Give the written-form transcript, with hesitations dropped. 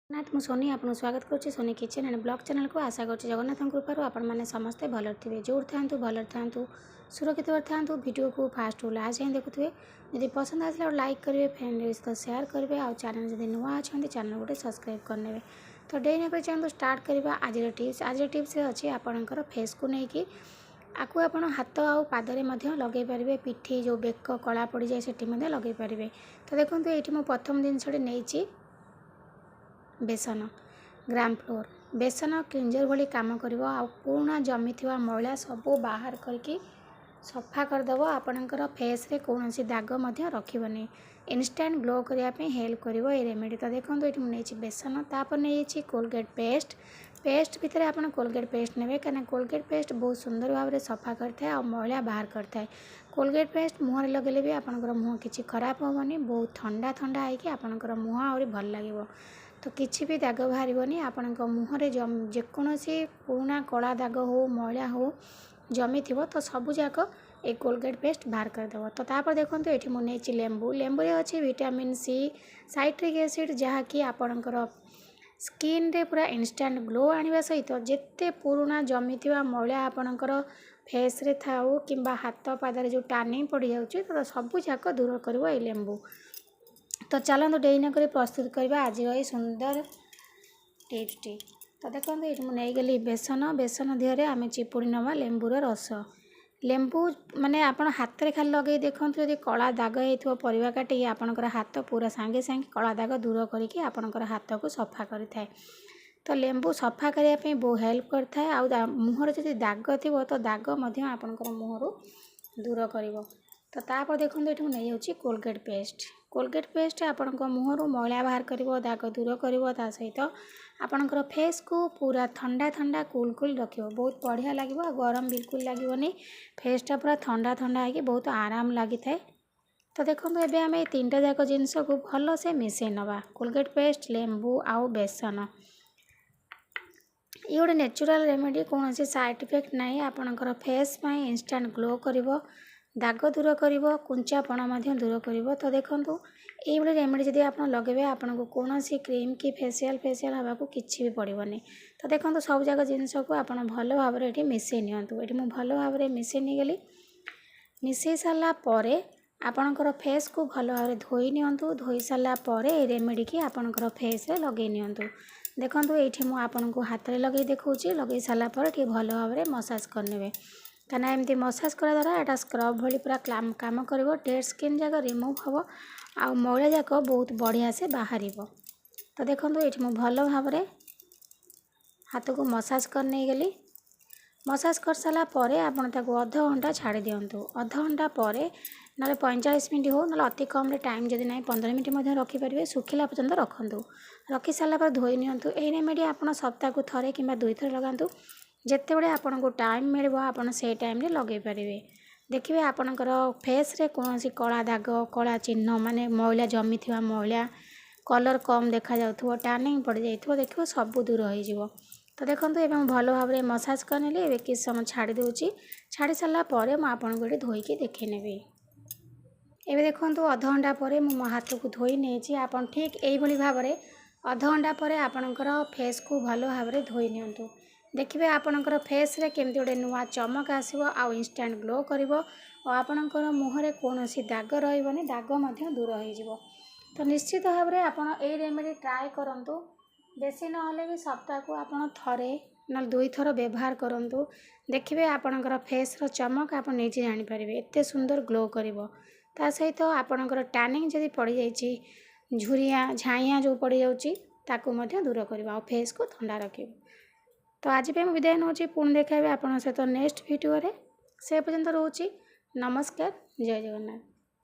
जगन्नाथ मु सोनी आपको स्वागत करुच्ची Soni kitchen and blog channel को आशा कर जगन्नाथ कृपार आपण मैंने समस्ते भल थे जोर था भल था सुरक्षित था वीडियो को फास्ट टू लास्ट जाए देखुए जब पसंद आसा लाइक करेंगे फ्रेंड सहित सेयार करेंगे आ चैनल जब नुआ अच्छा चैनल गोटे सब्सक्राइब करने तो डे ना चलते स्टार्ट करवा आज टिप्स अच्छी आपणकर फेस को लेकिन आपको आप हाथ आउ पादरे लगे पारे पिठी जो बेक कला पड़ जाए से लगे पारे। तो देखो ये मो प्रथम जिनसटी नहीं बेसन ग्राम फ्लोर बेसन क्लींजर भली काम कर पुराना जमी थी मैला सब बाहर करके सफा करदेव आपणकर फेस रे कौन दाग रखनी इनस्टांट ग्लो करने हेल्प कर रेमेडी। तो देखो ये मुझे बेसन तापर नहीं कोलगेट पेस्ट भितर आप कोलगेट पेस्ट ने कहीं कोलगेट पेस्ट बहुत सुंदर भाव में सफा करता है मैला बाहर करता है। कोलगेट पेस्ट मुहर लगेले भी आपंकर मुँह किसी खराब हेनी बहुत ठंडा ठंडा होगी आपंकर मुँह आहरी भल लगे तो किसी भी दाग बाहर आपण मुहर जेकोसी पुराना कला दाग हो मैला हो जमी थी तो सबूक एक कोलगेट पेस्ट बाहर करदेव। तो तापर देखो ये मुझे लेंबू लेंबू अच्छी विटामिन सी साइट्रिक एसिड जहाँकि आपणकर स्किन रे पूरा इंस्टांट ग्लो आने सहित जिते पुराना जमी थी मैला आपणकर फेस रे थाऊ कि हाथ पादरे जो टार्निंग पड़ जाऊँगी तो सबूक दूर कर लेंबू। तो चलते डेरी कर प्रस्तुत करवा आज ये सुंदर टिप्स टी। तो देखो ये मुझे गली बेसन बेसन देहरे आम चिपुड़ी नवा लेंबूर रस लेंबू माने आप हाथ में खाली लगे देखो जब कला दाग हो परिवा काटिकी आपणकर हाथ पूरा सांगे सांगे कला दाग दूर करके आपणकर हाथ को सफा करें। तो लेंबू सफा करने बहुत हेल्प करता है आ मुहर जब दाग थी तो दाग आपणकर मुहर दूर कर। तो तापर देखो ये नहीं होची कोलगेट पेस्ट आपण मुहर मैला बाहर कर दाग दूर कर सहित आपणकर फेस को पूरा ठंडा ठंडा कूल कूल रख बहुत बढ़िया लगे गरम बिल्कुल लगनी फेसटा पूरा ठंडा ठंडा हो बहुत आराम लगी थाए। तो देखो एबे आम तीन टा जाक जिनस को भल से मिसई नवा कोलगेट पेस्ट लेंबू आउ बेसन ये गोटे नेचुरल रेमेडी कौन साइड इफेक्ट ना आपणकर फेस इंस्टांट ग्लो कर दाग दूर कर कुंचापण दूर कर। तो देखो ये रेमेडी जब आप लगे आपको कौन क्रीम कि फेसियाल हवा को किसी भी पड़ोनी। तो देखो सब जाक जिनस को आप भल भाव में मिसई नियंतु ये मुझे भल भाव में मिसई नहीं मिसई सारापर आपणकर फेस को भल भाव में धोई नियंतु धोई सारापर रेमेडी की आपणकर फेस रे लगे नियंतु। देखो ये मुझे हाथ में लगे देखा लगे सारापर भल भाव में मसाज करने कहीं एमती मसाज करा द्वारा यहाँ स्क्रब भली पूरा काम कर डेड स्किन जाक रिमूव हम आ मैला जाक बहुत बढ़िया से बाहर। तो देखो ये मुझे भल भाव में हाथ को मसाज करने गली मसाज कर सारापर आप अध घंटा छाड़ी दिंतु अध घंटा पर ना 45 मिनट हो ना अति कम टाइम जब ना 15 मिनट रखिपारे सुखिला पर्यंत रखु रखी सारापर धोई नियंतु। यही रेमेडी आप सप्ताह को थे कि 2 थर लगातु जिते बड़े आपन को टाइम मिल आपन से टाइम रे लगे पारे। देखिए आपणकर फेस रे कौन कला दाग कला चिन्ह माने मैला जमी थी मैला कलर कम देखा जाउथो टार्निंग पड़ जाइथो देखिए सब दूर हो। तो देखो ये भल भाव में मसाज करने किस समय छाड़ी दूची छाड़ी सारापर मुझे धोईकी देखे नेबी। एबे देखो अध घंटा पर मो हाथ को धोई नहीं आप ठीक यही भाव में अध घंटा पर आपणकर फेस को भल भाव में धोई नियंतु देखिए आपणकर फेस रे केमती गोटे नुआ चमक आसो आ इंस्टांट ग्लो कर आपणकर मुहर कौन दाग रही दाग दूर हो। तो निश्चित भाव में आप रेमेडी ट्राए करूँ बेसी ना भी सप्ताह को आप थे ना 2 थर व्यवहार करूँ देखिए आपणकर फेस रो चमक आप निजे जानीपर एत सुंदर ग्लो कर सहित आपणकर टार्निंग जब पड़ जाइए झुरिया झाइया जो पड़ जाऊँगी दूर कर फेस को ठंडा रख। तो आज भी विदाय नौ पुणी देखा आप सहित नेक्स्ट वीडियो से पर्यंत रोची नमस्कार जय जगन्नाथ।